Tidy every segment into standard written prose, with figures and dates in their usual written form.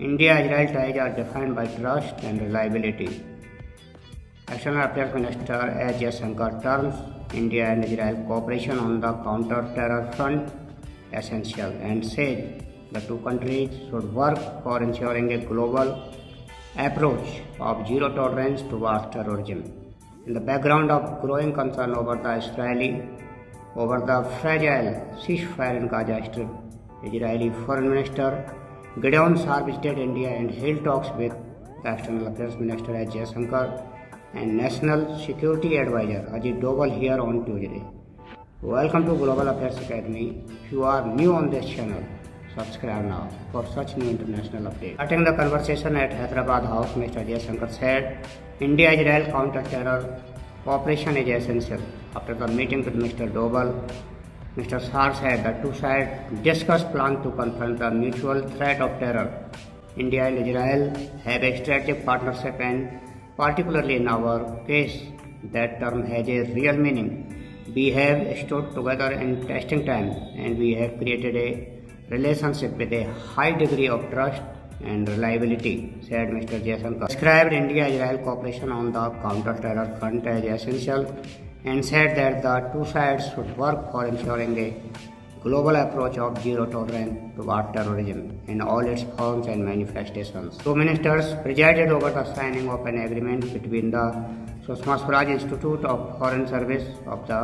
India-Israel ties are defined by trust and reliability. External Affairs Minister S. Jaishankar terms India and Israel cooperation on the counter-terror front essential and said the two countries should work for ensuring a global approach of zero tolerance towards terrorism. In the background of growing concern over the fragile ceasefire in Gaza Strip, Israeli Foreign Minister Gideon Saar visited India and held talks with the External Affairs Minister S. Jaishankar and National Security Advisor Ajit Doval here on Tuesday. Welcome to Global Affairs Academy. If you are new on this channel, subscribe now for such new international updates. Starting the conversation at Hyderabad House, Mr. Jaishankar said, India-Israel counter-terror cooperation is essential. After the meeting with Mr. Doval, Mr. Saar said the two sides discussed plans to confront the mutual threat of terror. India and Israel have a strategic partnership and particularly in our case, that term has a real meaning. We have stood together in testing times and we have created a relationship with a high degree of trust and reliability, said Mr. Jaishankar. Described India-Israel cooperation on the counter-terror front as essential and said that the two sides should work for ensuring a global approach of zero tolerance toward terrorism in all its forms and manifestations. Two ministers presided over the signing of an agreement between the Sushma Swaraj Institute of Foreign Service of the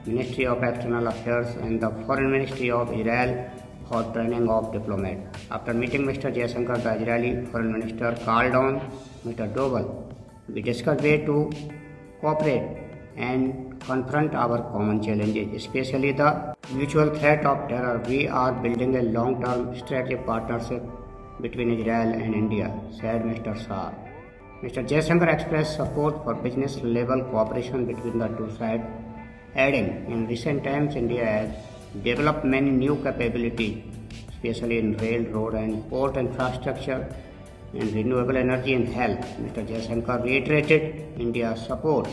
Ministry of External Affairs and the Foreign Ministry of Israel for training of diplomats. After meeting Mr. Jaishankar, the Israeli Foreign Minister called on Mr. Doval. We discussed ways to cooperate and confront our common challenges, especially the mutual threat of terror. We are building a long-term strategic partnership between Israel and India, said Mr. Saar. Mr. Jaishankar expressed support for business-level cooperation between the two sides, adding, in recent times, India has developed many new capabilities, especially in rail, road and port infrastructure and renewable energy and health. Mr. Jaishankar reiterated India's support